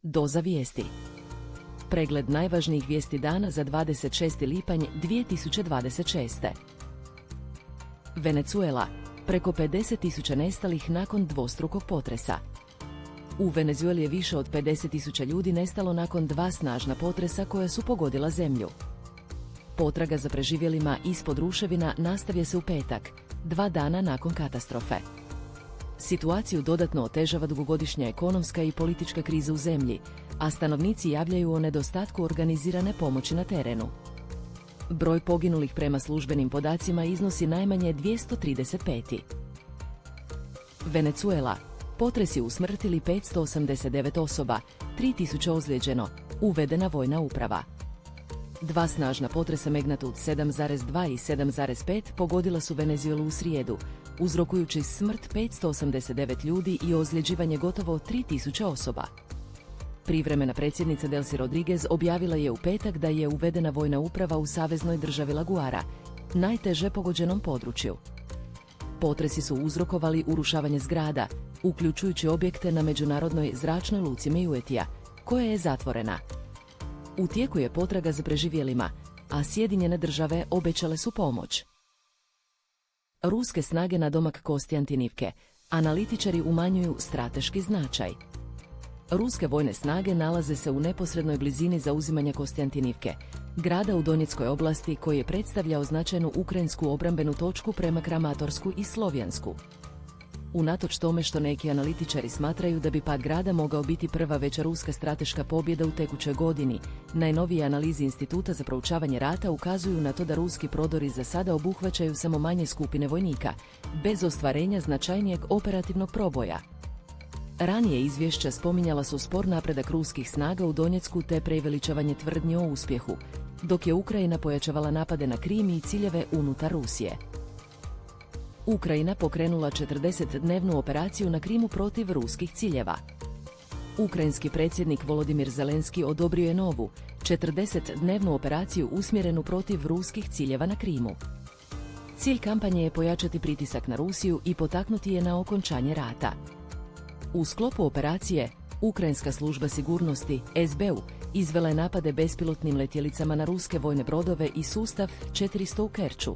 Doza vijesti. Pregled najvažnijih vijesti dana za 26. lipanj 2026. Venezuela. Preko 50.000 nestalih nakon dvostrukog potresa. U Venezueli je više od 50.000 ljudi nestalo nakon dva snažna potresa koja su pogodila zemlju. Potraga za preživjelima ispod ruševina nastavlja se u petak, 2 dana nakon katastrofe. Situaciju dodatno otežava dugogodišnja ekonomska i politička kriza u zemlji, a stanovnici javljaju o nedostatku organizirane pomoći na terenu. Broj poginulih prema službenim podacima iznosi najmanje 235. Venezuela. Potresi usmrtili 589 osoba, 3000 ozlijeđeno, uvedena vojna uprava. Dva snažna potresa magnitude 7,2 i 7,5 pogodila su Venezuelu u srijedu, uzrokujući smrt 589 ljudi i ozljeđivanje gotovo 3000 osoba. Privremena predsjednica Delcy Rodriguez objavila je u petak da je uvedena vojna uprava u saveznoj državi La Guara, najteže pogođenom području. Potresi su uzrokovali urušavanje zgrada, uključujući objekte na međunarodnoj zračnoj luci Miuetija, koja je zatvorena. U tijeku je potraga za preživjelima, a Sjedinjene države obećale su pomoć. Ruske snage na domak Kostiantinivke. Analitičari umanjuju strateški značaj. Ruske vojne snage nalaze se u neposrednoj blizini zauzimanja Kostiantinivke, grada u Donjeckoj oblasti koji je predstavljao značajnu ukrajinsku obrambenu točku prema Kramatorsku i Slovjansku. Unatoč tome što neki analitičari smatraju da bi pad grada mogao biti prva veća ruska strateška pobjeda u tekućoj godini, najnovije analize Instituta za proučavanje rata ukazuju na to da ruski prodori za sada obuhvaćaju samo manje skupine vojnika, bez ostvarenja značajnijeg operativnog proboja. Ranije izvješća spominjala su spor napredak ruskih snaga u Donjecku te preuveličavanje tvrdnji o uspjehu, dok je Ukrajina pojačavala napade na Krim i ciljeve unutar Rusije. Ukrajina pokrenula 40-dnevnu operaciju na Krimu protiv ruskih ciljeva. Ukrajinski predsjednik Volodimir Zelenski odobrio je novu, 40-dnevnu operaciju usmjerenu protiv ruskih ciljeva na Krimu. Cilj kampanje je pojačati pritisak na Rusiju i potaknuti je na okončanje rata. U sklopu operacije, Ukrajinska služba sigurnosti, SBU, izvela je napade bespilotnim letjelicama na ruske vojne brodove i sustav 400 u Kerču.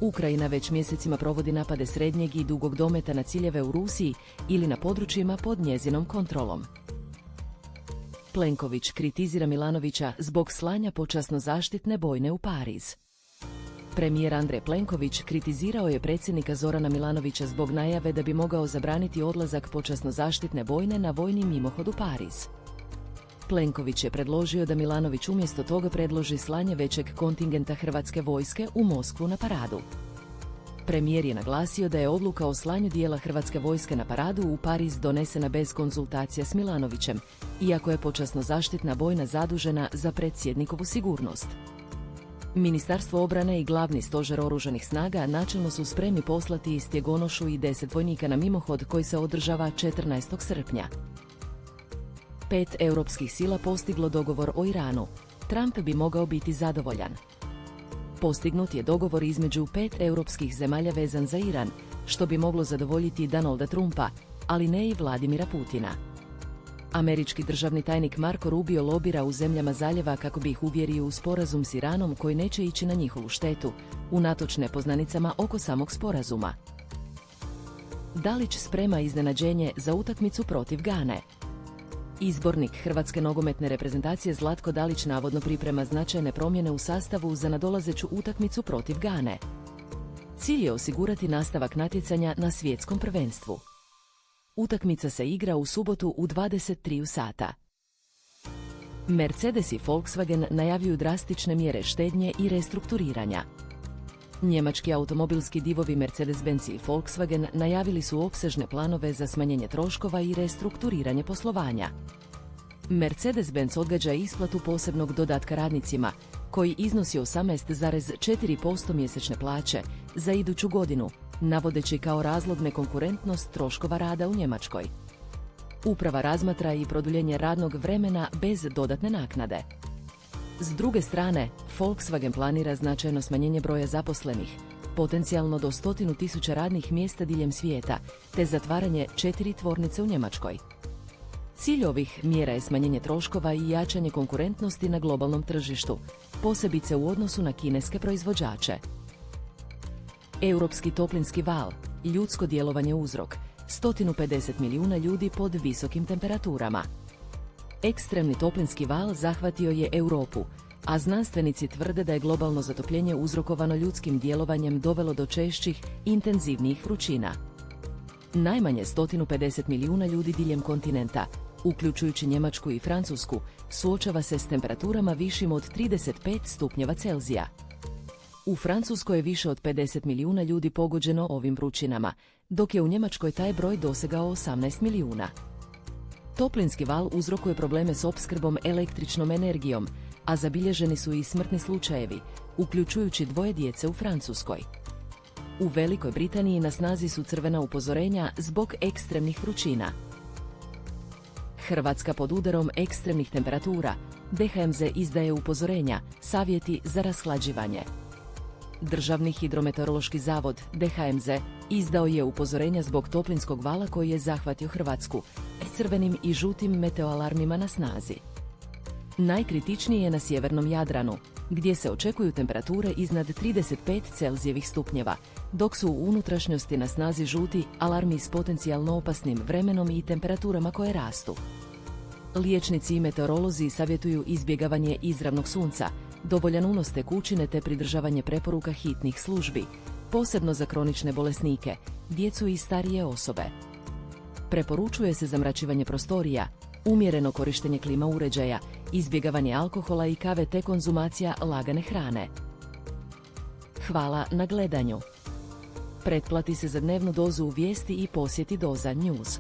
Ukrajina već mjesecima provodi napade srednjeg i dugog dometa na ciljeve u Rusiji ili na područjima pod njezinom kontrolom. Plenković kritizira Milanovića zbog slanja počasno-zaštitne bojne u Pariz. Premijer Andrej Plenković kritizirao je predsjednika Zorana Milanovića zbog najave da bi mogao zabraniti odlazak počasno-zaštitne bojne na vojni mimohod u Pariz. Plenković je predložio da Milanović umjesto toga predloži slanje većeg kontingenta hrvatske vojske u Moskvu na paradu. Premijer je naglasio da je odluka o slanju dijela hrvatske vojske na paradu u Pariz donesena bez konzultacija s Milanovićem, iako je počasno-zaštitna bojna zadužena za predsjednikovu sigurnost. Ministarstvo obrane i glavni stožer oružanih snaga načelno su spremni poslati iz Stjegonošu i 10 vojnika na mimohod koji se održava 14. srpnja. 5 europskih sila postiglo dogovor o Iranu. Trump bi mogao biti zadovoljan. Postignut je dogovor između 5 europskih zemalja vezan za Iran, što bi moglo zadovoljiti Donalda Trumpa, ali ne i Vladimira Putina. Američki državni tajnik Marco Rubio lobira u zemljama zaljeva kako bi ih uvjerio u sporazum s Iranom koji neće ići na njihovu štetu, unatoč nepoznanicama oko samog sporazuma. Dalić sprema iznenađenje za utakmicu protiv Gane. Izbornik hrvatske nogometne reprezentacije Zlatko Dalić navodno priprema značajne promjene u sastavu za nadolazeću utakmicu protiv Gane. Cilj je osigurati nastavak natjecanja na svjetskom prvenstvu. Utakmica se igra u subotu u 23 sata. Mercedes i Volkswagen najavljuju drastične mjere štednje i restrukturiranja. Njemački automobilski divovi Mercedes-Benz i Volkswagen najavili su opsežne planove za smanjenje troškova i restrukturiranje poslovanja. Mercedes-Benz odgađa isplatu posebnog dodatka radnicima, koji iznosi 18,4% mjesečne plaće za iduću godinu, navodeći kao razlog nekonkurentnost troškova rada u Njemačkoj. Uprava razmatra i produljenje radnog vremena bez dodatne naknade. S druge strane, Volkswagen planira značajno smanjenje broja zaposlenih, potencijalno do 100.000 radnih mjesta diljem svijeta, te zatvaranje 4 tvornice u Njemačkoj. Cilj ovih mjera je smanjenje troškova i jačanje konkurentnosti na globalnom tržištu, posebice u odnosu na kineske proizvođače. Europski toplinski val, ljudsko djelovanje uzrok, 150 milijuna ljudi pod visokim temperaturama. Ekstremni toplinski val zahvatio je Europu, a znanstvenici tvrde da je globalno zatopljenje uzrokovano ljudskim djelovanjem dovelo do češćih, intenzivnijih vrućina. Najmanje 150 milijuna ljudi diljem kontinenta, uključujući Njemačku i Francusku, suočava se s temperaturama višim od 35 stupnjeva Celzija. U Francuskoj je više od 50 milijuna ljudi pogođeno ovim vrućinama, dok je u Njemačkoj taj broj dosegao 18 milijuna. Toplinski val uzrokuje probleme s opskrbom električnom energijom, a zabilježeni su i smrtni slučajevi, uključujući 2 djece u Francuskoj. U Velikoj Britaniji na snazi su crvena upozorenja zbog ekstremnih vrućina. Hrvatska pod udarom ekstremnih temperatura. DHMZ izdaje upozorenja, savjeti za rashlađivanje. Državni hidrometeorološki zavod, DHMZ, izdao je upozorenja zbog toplinskog vala koji je zahvatio Hrvatsku, s crvenim i žutim meteoalarmima na snazi. Najkritičniji je na sjevernom Jadranu, gdje se očekuju temperature iznad 35 Celzijevih stupnjeva, dok su u unutrašnjosti na snazi žuti alarmi s potencijalno opasnim vremenom i temperaturama koje rastu. Liječnici i meteorolozi savjetuju izbjegavanje izravnog sunca, dovoljan unos tekućine te pridržavanje preporuka hitnih službi, posebno za kronične bolesnike, djecu i starije osobe. Preporučuje se zamračivanje prostorija, umjereno korištenje klima uređaja, izbjegavanje alkohola i kave te konzumacija lagane hrane. Hvala na gledanju. Pretplati se za dnevnu dozu vijesti i posjeti Doza News.